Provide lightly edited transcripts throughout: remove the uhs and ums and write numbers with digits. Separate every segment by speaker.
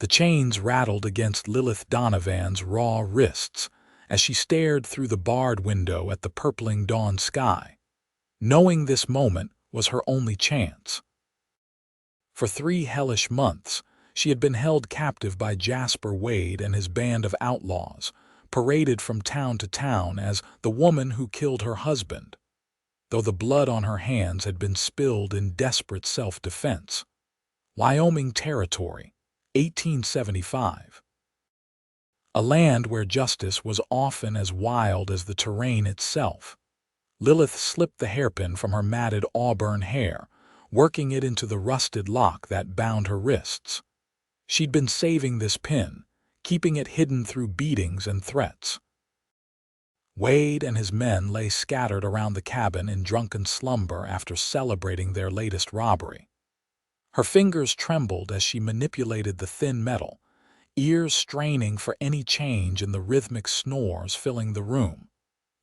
Speaker 1: The chains rattled against Lilith Donovan's raw wrists as she stared through the barred window at the purpling dawn sky, knowing this moment was her only chance. For 3 hellish months, she had been held captive by Jasper Wade and his band of outlaws, paraded from town to town as the woman who killed her husband, though the blood on her hands had been spilled in desperate self-defense. Wyoming Territory, 1875. A land where justice was often as wild as the terrain itself. Lilith slipped the hairpin from her matted auburn hair, working it into the rusted lock that bound her wrists. She'd been saving this pin, keeping it hidden through beatings and threats. Wade and his men lay scattered around the cabin in drunken slumber after celebrating their latest robbery. Her fingers trembled as she manipulated the thin metal, ears straining for any change in the rhythmic snores filling the room.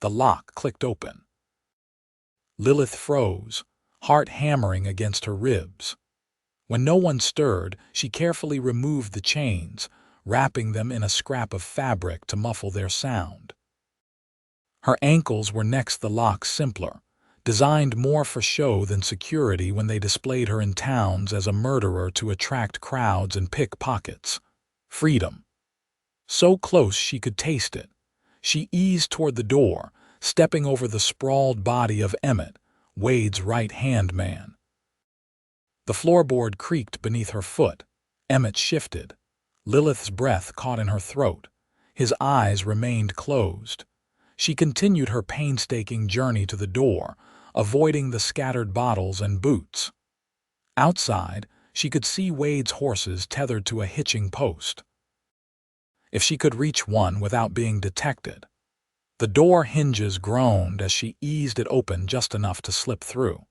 Speaker 1: The lock clicked open. Lilith froze, heart hammering against her ribs. When no one stirred, she carefully removed the chains, wrapping them in a scrap of fabric to muffle their sound. Her ankles were next the lock's simpler, designed more for show than security when they displayed her in towns as a murderer to attract crowds and pickpockets. Freedom. So close she could taste it. She eased toward the door, stepping over the sprawled body of Emmett, Wade's right-hand man. The floorboard creaked beneath her foot. Emmett shifted. Lilith's breath caught in her throat. His eyes remained closed. She continued her painstaking journey to the door, avoiding the scattered bottles and boots. Outside, she could see Wade's horses tethered to a hitching post. If she could reach one without being detected. The door hinges groaned as she eased it open just enough to slip through.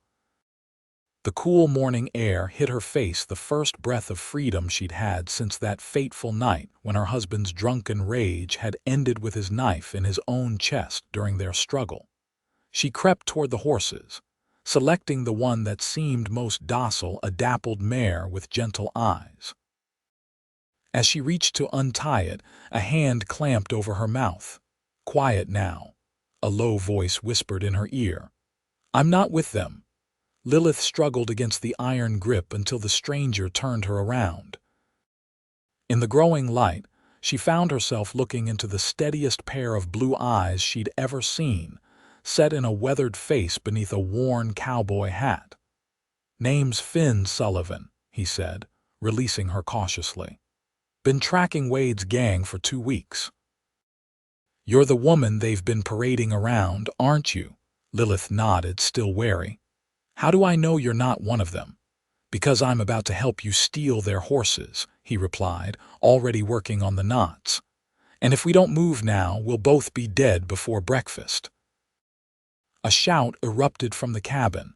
Speaker 1: The cool morning air hit her face, the first breath of freedom she'd had since that fateful night when her husband's drunken rage had ended with his knife in his own chest during their struggle. She crept toward the horses, selecting the one that seemed most docile, a dappled mare with gentle eyes. As she reached to untie it, a hand clamped over her mouth. "Quiet now," a low voice whispered in her ear. "I'm not with them." Lilith struggled against the iron grip until the stranger turned her around. In the growing light, she found herself looking into the steadiest pair of blue eyes she'd ever seen, set in a weathered face beneath a worn cowboy hat. "Name's Finn Sullivan," he said, releasing her cautiously. "Been tracking Wade's gang for 2 weeks." "You're the woman they've been parading around, aren't you?" Lilith nodded, still wary. "How do I know you're not one of them?" "Because I'm about to help you steal their horses," he replied, already working on the knots. "And if we don't move now, we'll both be dead before breakfast." A shout erupted from the cabin.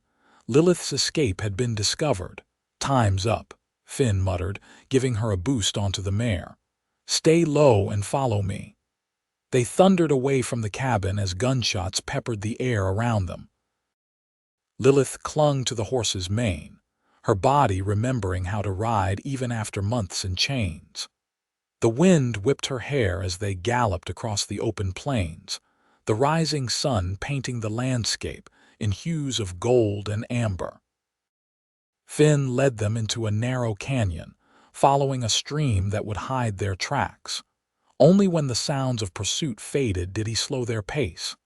Speaker 1: Lilith's escape had been discovered. "Time's up," Finn muttered, giving her a boost onto the mare. "Stay low and follow me." They thundered away from the cabin as gunshots peppered the air around them. Lilith clung to the horse's mane, her body remembering how to ride even after months in chains. The wind whipped her hair as they galloped across the open plains, the rising sun painting the landscape in hues of gold and amber. Finn led them into a narrow canyon, following a stream that would hide their tracks. Only when the sounds of pursuit faded did he slow their pace.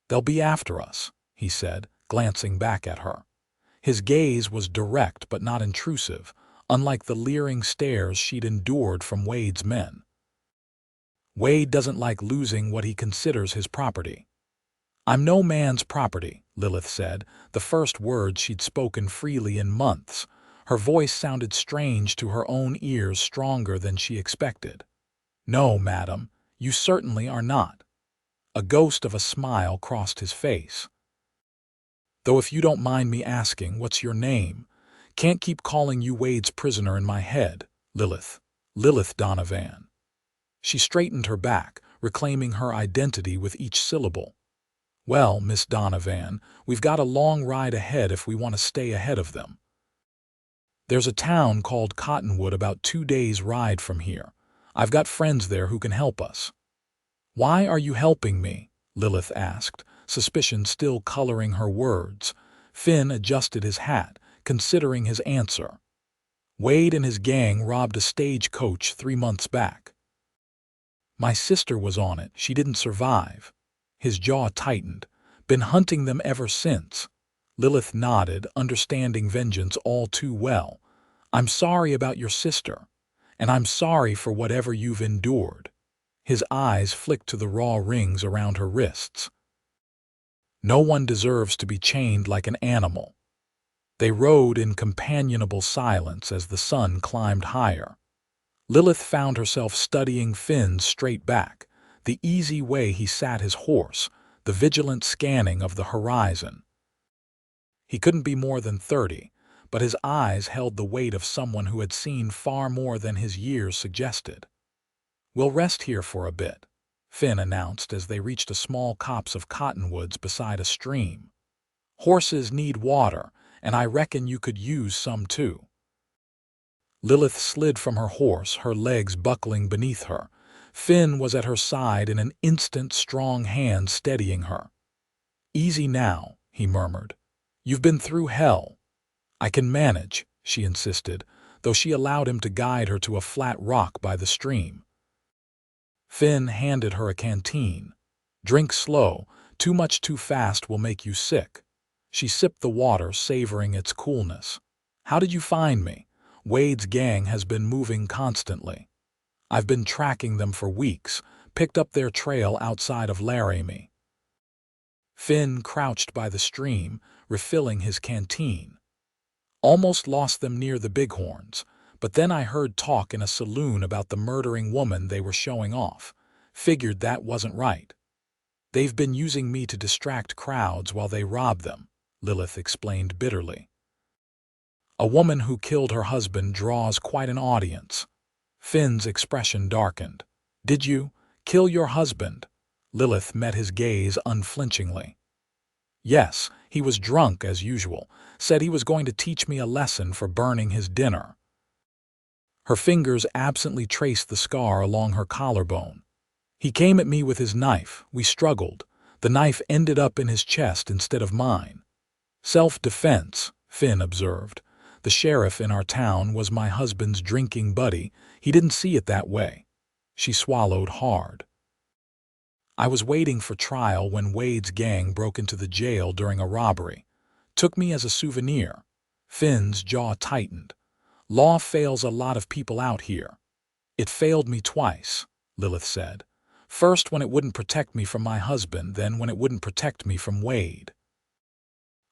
Speaker 1: "They'll be after us," he said, glancing back at her. His gaze was direct but not intrusive, unlike the leering stares she'd endured from Wade's men. "Wade doesn't like losing what he considers his property." "I'm no man's property," Lilith said, the first words she'd spoken freely in months. Her voice sounded strange to her own ears, stronger than she expected. "No, madam, you certainly are not." A ghost of a smile crossed his face. "Though if you don't mind me asking, what's your name? Can't keep calling you Wade's prisoner in my head." Lilith Donovan." She straightened her back, reclaiming her identity with each syllable. "Well, Miss Donovan, we've got a long ride ahead if we want to stay ahead of them." There's a town called Cottonwood about 2 days' ride from here. I've got friends there who can help us." "Why are you helping me?" Lilith asked, suspicion still coloring her words. Finn adjusted his hat, considering his answer. "Wade and his gang robbed a stagecoach 3 months back. My sister was on it. She didn't survive." His jaw tightened. "Been hunting them ever since." Lilith nodded, understanding vengeance all too well. "I'm sorry about your sister, and I'm sorry for whatever you've endured." His eyes flicked to the raw rings around her wrists. "No one deserves to be chained like an animal." They rode in companionable silence as the sun climbed higher. Lilith found herself studying Finn's straight back, the easy way he sat his horse, the vigilant scanning of the horizon. He couldn't be more than 30, but his eyes held the weight of someone who had seen far more than his years suggested. "We'll rest here for a bit," Finn announced as they reached a small copse of cottonwoods beside a stream. "Horses need water, and I reckon you could use some too." Lilith slid from her horse, her legs buckling beneath her. Finn was at her side in an instant, strong hand steadying her. "Easy now," he murmured. "You've been through hell." "I can manage," she insisted, though she allowed him to guide her to a flat rock by the stream. Finn handed her a canteen. "Drink slow. Too much too fast will make you sick." She sipped the water, savoring its coolness. "How did you find me?" "Wade's gang has been moving constantly. I've been tracking them for weeks, picked up their trail outside of Laramie." Finn crouched by the stream, refilling his canteen. "Almost lost them near the Bighorns, but then I heard talk in a saloon about the murdering woman they were showing off. Figured that wasn't right. They've been using me to distract crowds while they rob them," Lilith explained bitterly. "A woman who killed her husband draws quite an audience." Finn's expression darkened. "Did you kill your husband?" Lilith met his gaze unflinchingly. "Yes, he was drunk as usual. Said he was going to teach me a lesson for burning his dinner." Her fingers absently traced the scar along her collarbone. "He came at me with his knife. We struggled. The knife ended up in his chest instead of mine." "Self-defense," Finn observed. "The sheriff in our town was my husband's drinking buddy. He didn't see it that way." She swallowed hard. "I was waiting for trial when Wade's gang broke into the jail during a robbery. Took me as a souvenir." Finn's jaw tightened. "Law fails a lot of people out here." "It failed me twice," Lilith said. "First when it wouldn't protect me from my husband, then when it wouldn't protect me from Wade."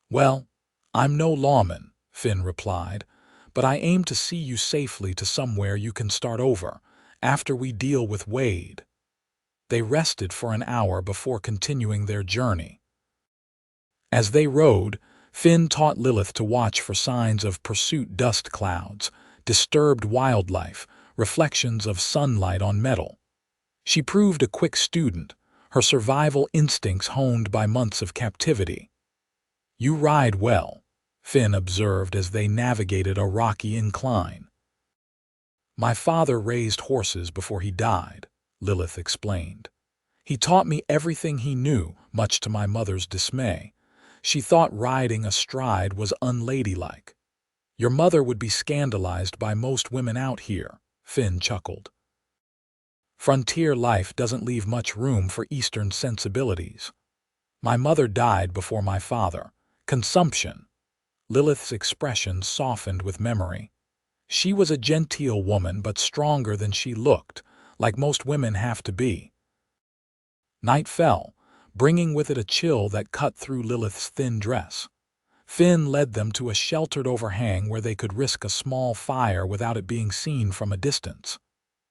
Speaker 1: "Well, I'm no lawman," Finn replied, "but I aim to see you safely to somewhere you can start over, after we deal with Wade." They rested for an hour before continuing their journey. As they rode, Finn taught Lilith to watch for signs of pursuit dust clouds, disturbed wildlife, reflections of sunlight on metal. She proved a quick student, her survival instincts honed by months of captivity. "You ride well," Finn observed as they navigated a rocky incline. "My father raised horses before he died," Lilith explained. "He taught me everything he knew, much to my mother's dismay. She thought riding astride was unladylike." "Your mother would be scandalized by most women out here," Finn chuckled. "Frontier life doesn't leave much room for Eastern sensibilities. My mother died before my father. Consumption." Lilith's expression softened with memory. "She was a genteel woman but stronger than she looked, like most women have to be." Night fell, bringing with it a chill that cut through Lilith's thin dress. Finn led them to a sheltered overhang where they could risk a small fire without it being seen from a distance.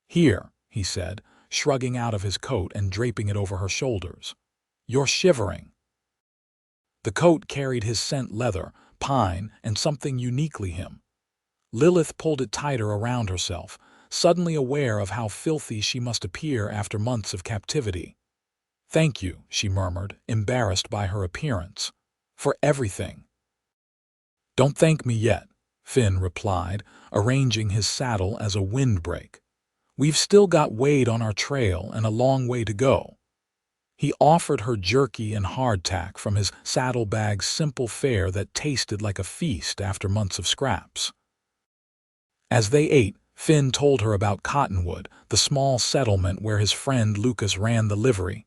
Speaker 1: "Here," he said, shrugging out of his coat and draping it over her shoulders. "You're shivering." The coat carried his scent leather, pine, and something uniquely him. Lilith pulled it tighter around herself, suddenly aware of how filthy she must appear after months of captivity. "Thank you," she murmured, embarrassed by her appearance. "For everything." "Don't thank me yet," Finn replied, arranging his saddle as a windbreak. "We've still got Wade on our trail and a long way to go." He offered her jerky and hardtack from his saddlebag's simple fare that tasted like a feast after months of scraps. As they ate, Finn told her about Cottonwood, the small settlement where his friend Lucas ran the livery.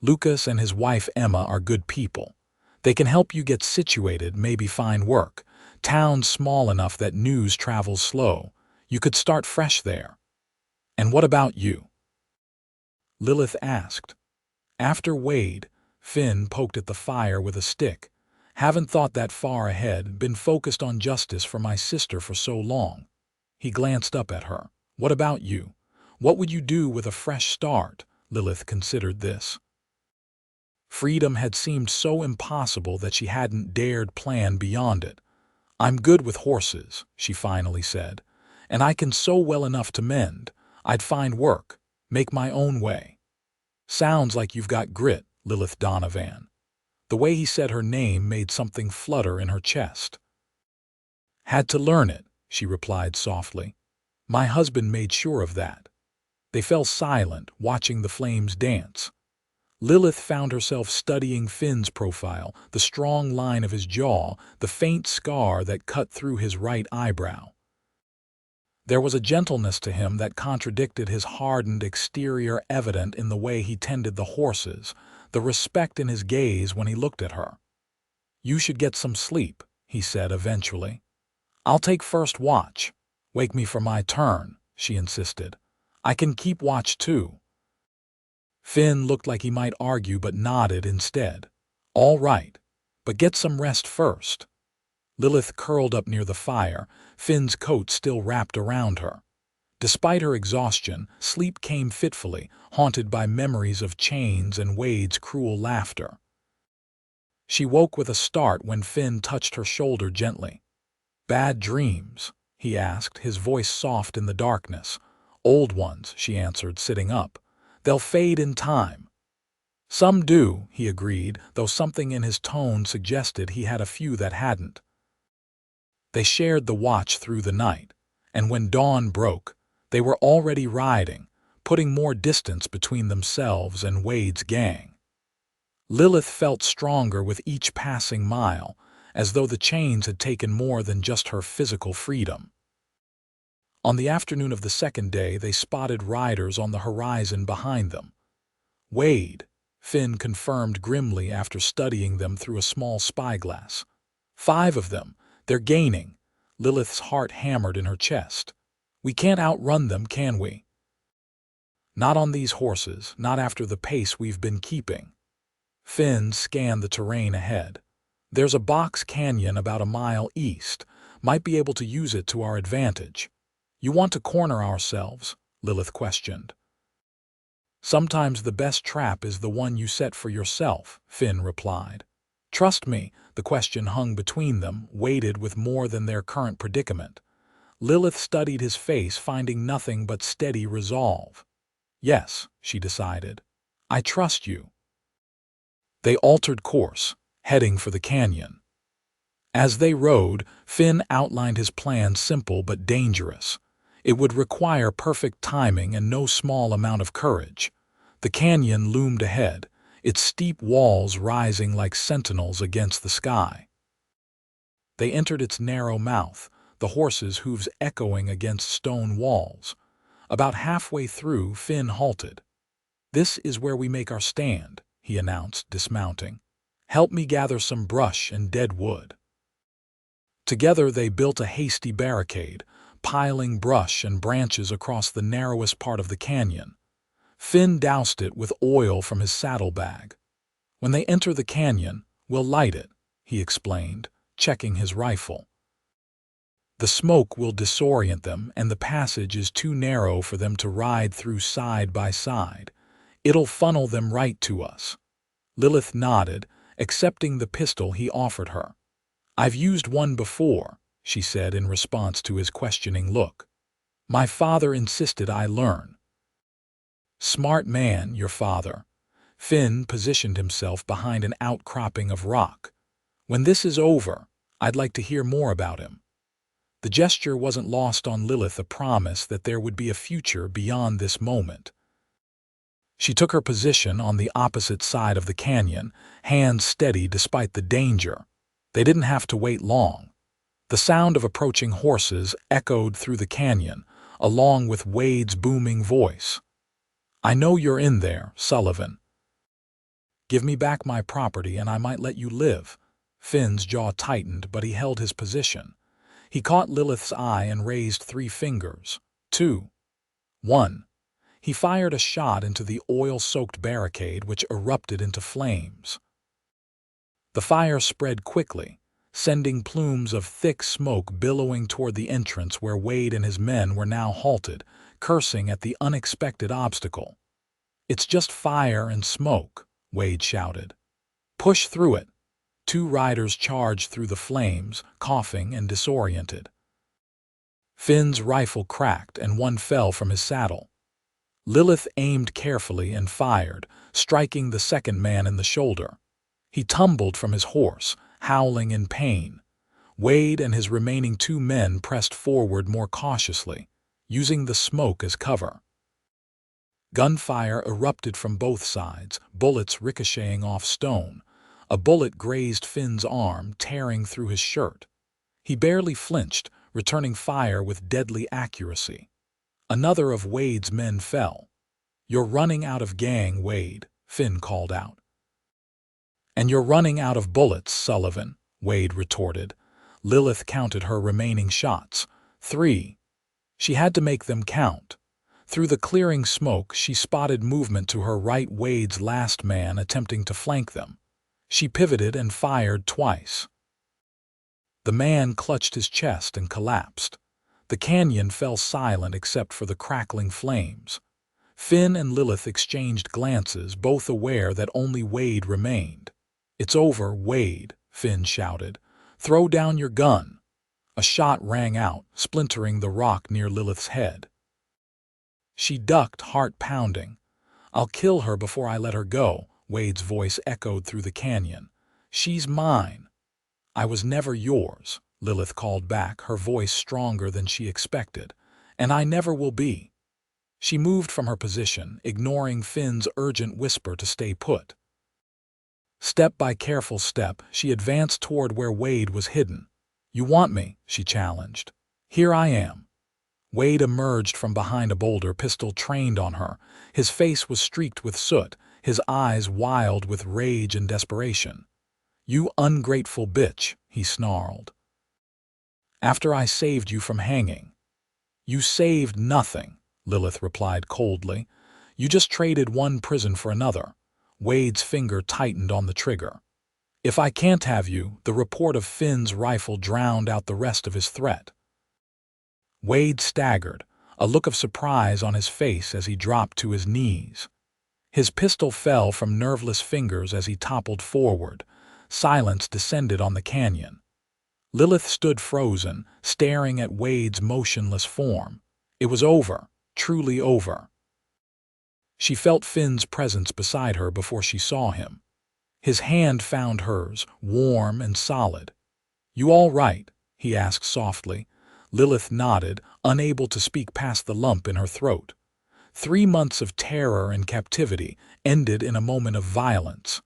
Speaker 1: "Lucas and his wife Emma are good people. They can help you get situated, maybe find work. Town's small enough that news travels slow. You could start fresh there." "And what about you?" Lilith asked. After Wade, Finn poked at the fire with a stick. "Haven't thought that far ahead, been focused on justice for my sister for so long." He glanced up at her. "What about you? What would you do with a fresh start?" Lilith considered this. Freedom had seemed so impossible that she hadn't dared plan beyond it. "I'm good with horses," she finally said, "and I can sew well enough to mend. I'd find work, make my own way." "Sounds like you've got grit, Lilith Donovan." The way he said her name made something flutter in her chest. "Had to learn it," she replied softly. "My husband made sure of that." They fell silent, watching the flames dance. Lilith found herself studying Finn's profile, the strong line of his jaw, the faint scar that cut through his right eyebrow. There was a gentleness to him that contradicted his hardened exterior, evident in the way he tended the horses, the respect in his gaze when he looked at her. "You should get some sleep," he said eventually. "I'll take first watch." "Wake me for my turn," she insisted. "I can keep watch too." Finn looked like he might argue but nodded instead. "All right, but get some rest first." Lilith curled up near the fire, Finn's coat still wrapped around her. Despite her exhaustion, sleep came fitfully, haunted by memories of chains and Wade's cruel laughter. She woke with a start when Finn touched her shoulder gently. "Bad dreams?" he asked, his voice soft in the darkness. "Old ones," she answered, sitting up. "They'll fade in time." "Some do," he agreed, though something in his tone suggested he had a few that hadn't. They shared the watch through the night, and when dawn broke, they were already riding, putting more distance between themselves and Wade's gang. Lilith felt stronger with each passing mile, as though the chains had taken more than just her physical freedom. On the afternoon of the second day, they spotted riders on the horizon behind them. "Wade," Finn confirmed grimly after studying them through a small spyglass. "5 of them. They're gaining." Lilith's heart hammered in her chest. "We can't outrun them, can we?" "Not on these horses, not after the pace we've been keeping." Finn scanned the terrain ahead. "There's a box canyon about a mile east. Might be able to use it to our advantage." "You want to corner ourselves?" Lilith questioned. "Sometimes the best trap is the one you set for yourself," Finn replied. "Trust me." The question hung between them, weighted with more than their current predicament. Lilith studied his face, finding nothing but steady resolve. "Yes," she decided. "I trust you." They altered course, heading for the canyon. As they rode, Finn outlined his plan, simple but dangerous. It would require perfect timing and no small amount of courage. The canyon loomed ahead, its steep walls rising like sentinels against the sky. They entered its narrow mouth, the horses' hooves echoing against stone walls. About halfway through, Finn halted. "This is where we make our stand," he announced, dismounting. "Help me gather some brush and dead wood." Together they built a hasty barricade, piling brush and branches across the narrowest part of the canyon. Finn doused it with oil from his saddlebag. "When they enter the canyon, we'll light it," he explained, checking his rifle. "The smoke will disorient them, and the passage is too narrow for them to ride through side by side. It'll funnel them right to us." Lilith nodded, accepting the pistol he offered her. "I've used one before," she said in response to his questioning look. "My father insisted I learn." "Smart man, your father." Finn positioned himself behind an outcropping of rock. "When this is over, I'd like to hear more about him." The gesture wasn't lost on Lilith, a promise that there would be a future beyond this moment. She took her position on the opposite side of the canyon, hands steady despite the danger. They didn't have to wait long. The sound of approaching horses echoed through the canyon, along with Wade's booming voice. "I know you're in there, Sullivan. Give me back my property and I might let you live." Finn's jaw tightened, but he held his position. He caught Lilith's eye and raised 3 fingers. 2. 1. He fired a shot into the oil-soaked barricade, which erupted into flames. The fire spread quickly, sending plumes of thick smoke billowing toward the entrance where Wade and his men were now halted, cursing at the unexpected obstacle. "It's just fire and smoke," Wade shouted. "Push through it." 2 riders charged through the flames, coughing and disoriented. Finn's rifle cracked and one fell from his saddle. Lilith aimed carefully and fired, striking the second man in the shoulder. He tumbled from his horse, howling in pain. Wade and his remaining 2 men pressed forward more cautiously, using the smoke as cover. Gunfire erupted from both sides, bullets ricocheting off stone. A bullet grazed Finn's arm, tearing through his shirt. He barely flinched, returning fire with deadly accuracy. Another of Wade's men fell. "You're running out of gang, Wade," Finn called out. "And you're running out of bullets, Sullivan," Wade retorted. Lilith counted her remaining shots. 3. She had to make them count. Through the clearing smoke, she spotted movement to her right, Wade's last man attempting to flank them. She pivoted and fired twice. The man clutched his chest and collapsed. The canyon fell silent except for the crackling flames. Finn and Lilith exchanged glances, both aware that only Wade remained. "It's over, Wade," Finn shouted. "Throw down your gun." A shot rang out, splintering the rock near Lilith's head. She ducked, heart pounding. "I'll kill her before I let her go," Wade's voice echoed through the canyon. "She's mine." "I was never yours," Lilith called back, her voice stronger than she expected. "And I never will be." She moved from her position, ignoring Finn's urgent whisper to stay put. Step by careful step, she advanced toward where Wade was hidden. "You want me?" she challenged. "Here I am." Wade emerged from behind a boulder, pistol trained on her. His face was streaked with soot, his eyes wild with rage and desperation. "You ungrateful bitch," he snarled. "After I saved you from hanging." "You saved nothing," Lilith replied coldly. "You just traded one prison for another." Wade's finger tightened on the trigger. "If I can't have you," the report of Finn's rifle drowned out the rest of his threat. Wade staggered, a look of surprise on his face as he dropped to his knees. His pistol fell from nerveless fingers as he toppled forward. Silence descended on the canyon. Lilith stood frozen, staring at Wade's motionless form. It was over, truly over. She felt Finn's presence beside her before she saw him. His hand found hers, warm and solid. "You all right?" he asked softly. Lilith nodded, unable to speak past the lump in her throat. 3 months of terror and captivity ended in a moment of violence.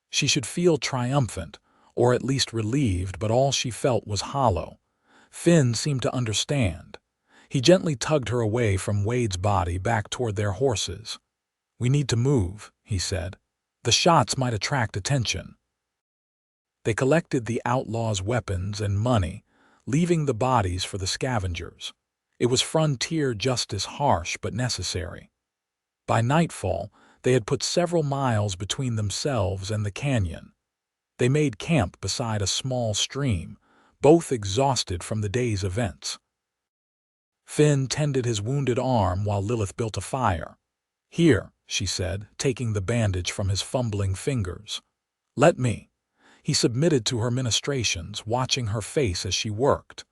Speaker 1: She should feel triumphant, or at least relieved, but all she felt was hollow. Finn seemed to understand. He gently tugged her away from Wade's body back toward their horses. "We need to move," he said. "The shots might attract attention." They collected the outlaws' weapons and money, leaving the bodies for the scavengers. It was frontier justice, harsh but necessary. By nightfall, they had put several miles between themselves and the canyon. They made camp beside a small stream, both exhausted from the day's events. Finn tended his wounded arm while Lilith built a fire. "Here," she said, taking the bandage from his fumbling fingers. "Let me." He submitted to her ministrations, watching her face as she worked.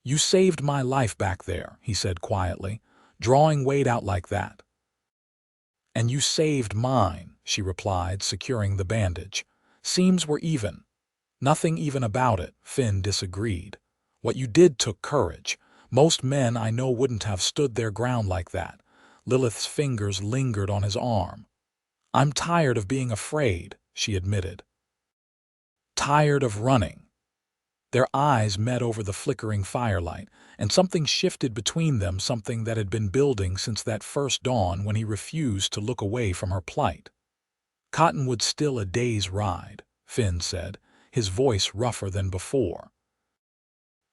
Speaker 1: "You saved my life back there," he said quietly, drawing Wade out like that. "And you saved mine," she replied, securing the bandage. "Seems we're even." "Nothing even about it," Finn disagreed. What you did took courage. Most men I know wouldn't have stood their ground like that. Lilith's fingers lingered on his arm. I'm tired of being afraid, she admitted. Tired of running. Their eyes met over the flickering firelight, and something shifted between them, something that had been building since that first dawn when he refused to look away from her plight. Cottonwood's still a day's ride, Finn said, his voice rougher than before.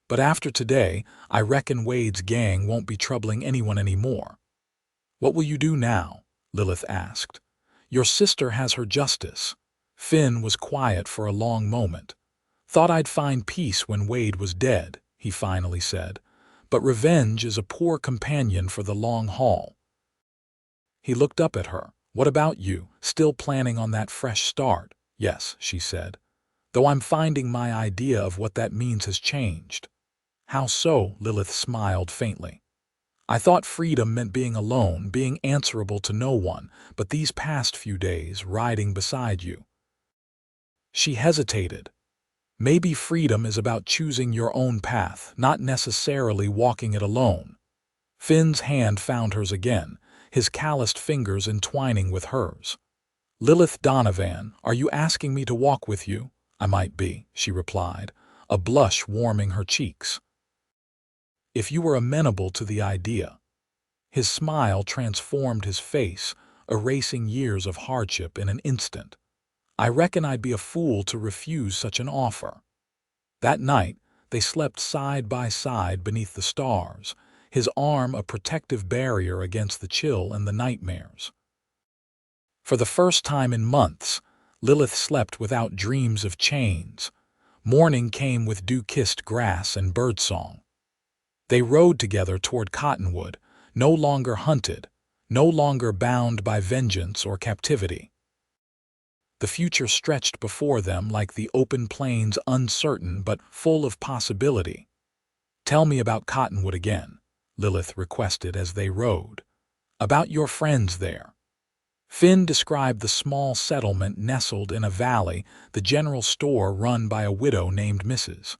Speaker 1: But after today, I reckon Wade's gang won't be troubling anyone anymore. What will you do now? Lilith asked. Your sister has her justice. Finn was quiet for a long moment. Thought I'd find peace when Wade was dead, he finally said. But revenge is a poor companion for the long haul. He looked up at her. What about you? Still planning on that fresh start? Yes, she said. Though I'm finding my idea of what that means has changed. How so? Lilith smiled faintly. I thought freedom meant being alone, being answerable to no one, but these past few days, riding beside you. She hesitated. Maybe freedom is about choosing your own path, not necessarily walking it alone. Finn's hand found hers again, his calloused fingers entwining with hers. Lilith Donovan, are you asking me to walk with you? I might be, she replied, a blush warming her cheeks. If you were amenable to the idea. His smile transformed his face, erasing years of hardship in an instant. I reckon I'd be a fool to refuse such an offer. That night, they slept side by side beneath the stars, his arm a protective barrier against the chill and the nightmares. For the first time in months, Lilith slept without dreams of chains. Morning came with dew-kissed grass and birdsong. They rode together toward Cottonwood, no longer hunted, no longer bound by vengeance or captivity. The future stretched before them like the open plains, uncertain but full of possibility. Tell me about Cottonwood again, Lilith requested as they rode. About your friends there. Finn described the small settlement nestled in a valley, the general store run by a widow named Mrs.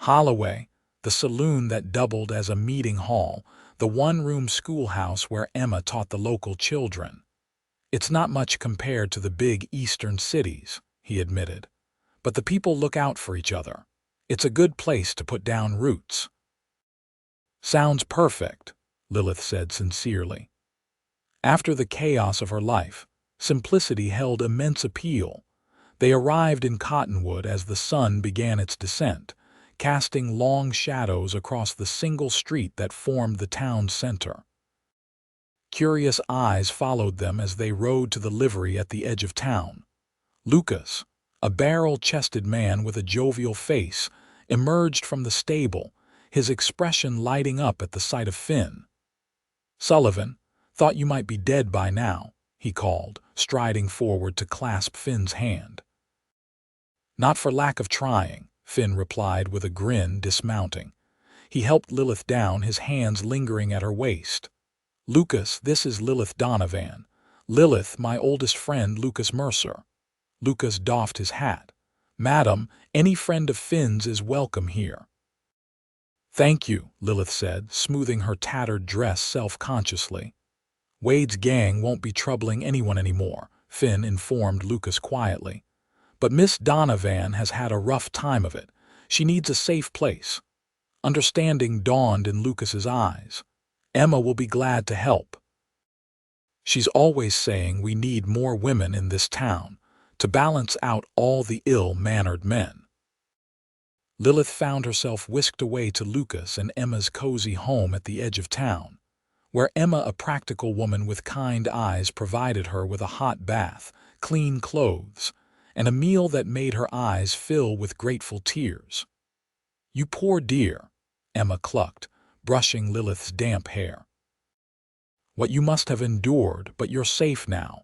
Speaker 1: Holloway, the saloon that doubled as a meeting hall, the one-room schoolhouse where Emma taught the local children. It's not much compared to the big eastern cities, he admitted. But the people look out for each other. It's a good place to put down roots. Sounds perfect, Lilith said sincerely. After the chaos of her life, simplicity held immense appeal. They arrived in Cottonwood as the sun began its descent, casting long shadows across the single street that formed the town's center. Curious eyes followed them as they rode to the livery at the edge of town. Lucas, a barrel-chested man with a jovial face, emerged from the stable, his expression lighting up at the sight of Finn. Sullivan, thought you might be dead by now, he called, striding forward to clasp Finn's hand. Not for lack of trying, Finn replied with a grin, dismounting. He helped Lilith down, his hands lingering at her waist. Lucas, this is Lilith Donovan. Lilith, my oldest friend, Lucas Mercer. Lucas doffed his hat. Madam, any friend of Finn's is welcome here. Thank you, Lilith said, smoothing her tattered dress self-consciously. Wade's gang won't be troubling anyone anymore, Finn informed Lucas quietly. But Miss Donovan has had a rough time of it. She needs a safe place. Understanding dawned in Lucas's eyes. Emma will be glad to help. She's always saying we need more women in this town, to balance out all the ill-mannered men. Lilith found herself whisked away to Lucas and Emma's cozy home at the edge of town, where Emma, a practical woman with kind eyes, provided her with a hot bath, clean clothes, and a meal that made her eyes fill with grateful tears. You poor dear, Emma clucked, brushing Lilith's damp hair. What you must have endured, but you're safe now.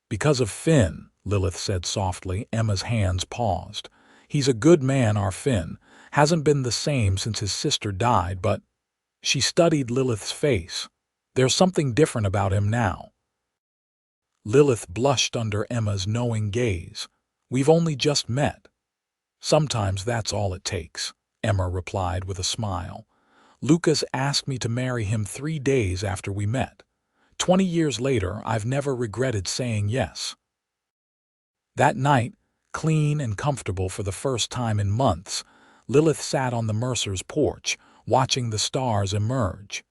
Speaker 1: Because of Finn, Lilith said softly. Emma's hands paused. He's a good man, our Finn. Hasn't been the same since his sister died, but... She studied Lilith's face. There's something different about him now. Lilith blushed under Emma's knowing gaze. We've only just met. Sometimes that's all it takes, Emma replied with a smile. Lucas asked me to marry him 3 days after we met. 20 years later, I've never regretted saying yes. That night, clean and comfortable for the first time in months, Lilith sat on the Mercer's porch, watching the stars emerge.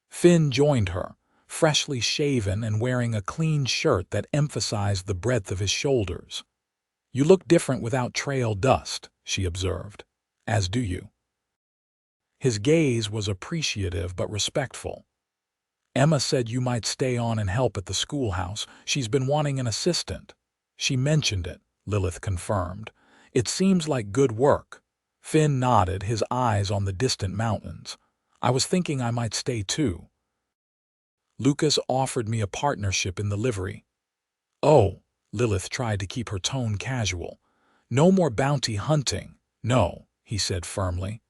Speaker 1: Finn joined her, freshly shaven and wearing a clean shirt that emphasized the breadth of his shoulders. "You look different without trail dust," she observed. "As do you." His gaze was appreciative but respectful. "Emma said you might stay on and help at the schoolhouse. She's been wanting an assistant." "She mentioned it," Lilith confirmed. "It seems like good work." Finn nodded, his eyes on the distant mountains. "I was thinking I might stay too. Lucas offered me a partnership in the livery." "Oh," Lilith tried to keep her tone casual. "No more bounty hunting." "No," he said firmly.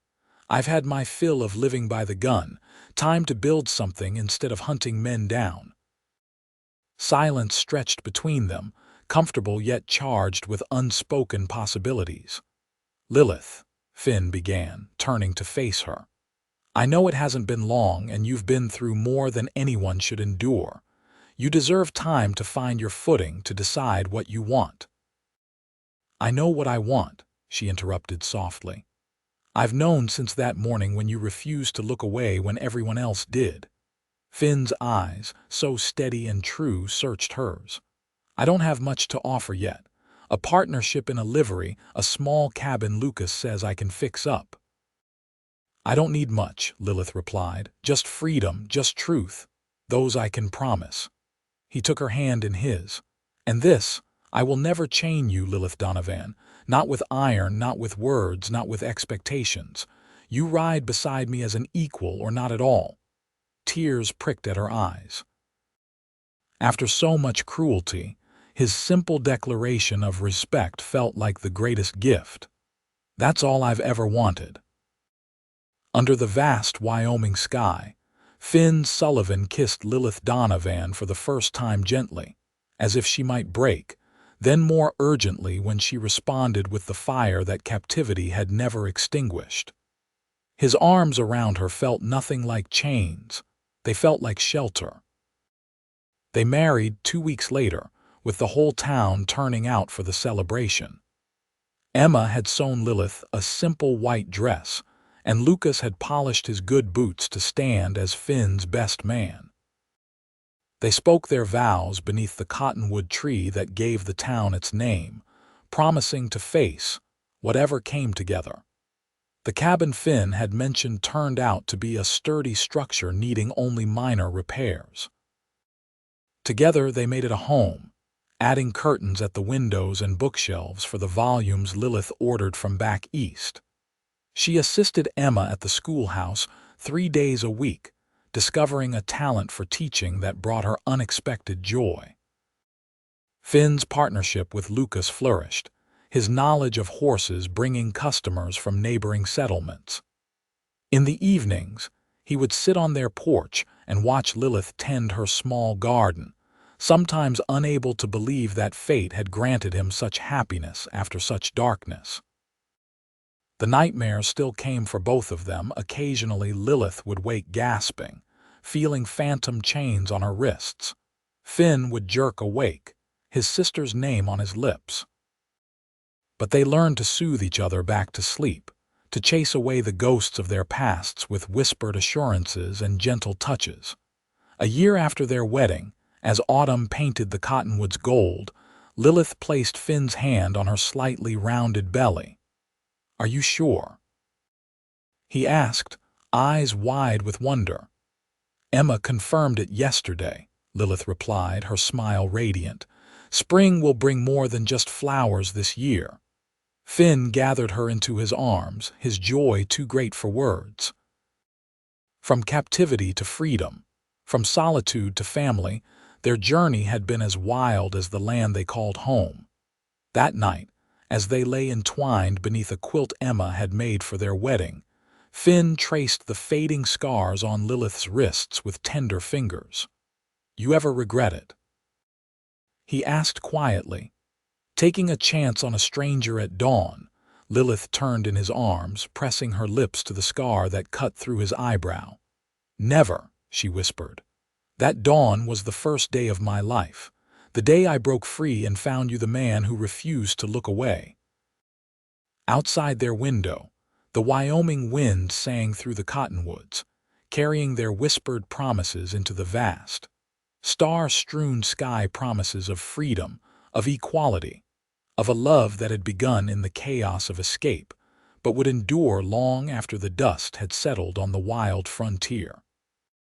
Speaker 1: "I've had my fill of living by the gun. Time to build something instead of hunting men down." Silence stretched between them, comfortable yet charged with unspoken possibilities. "Lilith," Finn began, turning to face her. "I know it hasn't been long and you've been through more than anyone should endure. You deserve time to find your footing, to decide what you want." "I know what I want," she interrupted softly. "I've known since that morning when you refused to look away when everyone else did." Finn's eyes, so steady and true, searched hers. "I don't have much to offer yet. A partnership in a livery, a small cabin Lucas says I can fix up." "I don't need much," Lilith replied. "Just freedom, just truth. Those I can promise." He took her hand in his. "And this, I will never chain you, Lilith Donovan. Not with iron, not with words, not with expectations. You ride beside me as an equal or not at all." Tears pricked at her eyes. After so much cruelty, his simple declaration of respect felt like the greatest gift. "That's all I've ever wanted." Under the vast Wyoming sky, Finn Sullivan kissed Lilith Donovan for the first time gently, as if she might break, then more urgently when she responded with the fire that captivity had never extinguished. His arms around her felt nothing like chains. They felt like shelter. They married 2 weeks later, with the whole town turning out for the celebration. Emma had sewn Lilith a simple white dress, and Lucas had polished his good boots to stand as Finn's best man. They spoke their vows beneath the cottonwood tree that gave the town its name, promising to face whatever came together. The cabin Finn had mentioned turned out to be a sturdy structure needing only minor repairs. Together they made it a home, adding curtains at the windows and bookshelves for the volumes Lilith ordered from back east. She assisted Emma at the schoolhouse 3 days a week, discovering a talent for teaching that brought her unexpected joy. Finn's partnership with Lucas flourished, his knowledge of horses bringing customers from neighboring settlements. In the evenings, he would sit on their porch and watch Lilith tend her small garden, sometimes unable to believe that fate had granted him such happiness after such darkness. The nightmares still came for both of them. Occasionally Lilith would wake gasping, feeling phantom chains on her wrists. Finn would jerk awake, his sister's name on his lips. But they learned to soothe each other back to sleep, to chase away the ghosts of their pasts with whispered assurances and gentle touches. A year after their wedding, as autumn painted the cottonwoods gold, Lilith placed Finn's hand on her slightly rounded belly. "Are you sure?" he asked, eyes wide with wonder. "Emma confirmed it yesterday," Lilith replied, her smile radiant. "Spring will bring more than just flowers this year." Finn gathered her into his arms, his joy too great for words. From captivity to freedom, from solitude to family, their journey had been as wild as the land they called home. That night, as they lay entwined beneath a quilt Emma had made for their wedding, Finn traced the fading scars on Lilith's wrists with tender fingers. "You ever regret it?" he asked quietly. Taking a chance on a stranger at dawn, Lilith turned in his arms, pressing her lips to the scar that cut through his eyebrow. "Never," she whispered. "That dawn was the first day of my life, the day I broke free and found you the man who refused to look away." Outside their window, the Wyoming wind sang through the cottonwoods, carrying their whispered promises into the vast, star-strewn sky, promises of freedom, of equality, of a love that had begun in the chaos of escape, but would endure long after the dust had settled on the wild frontier.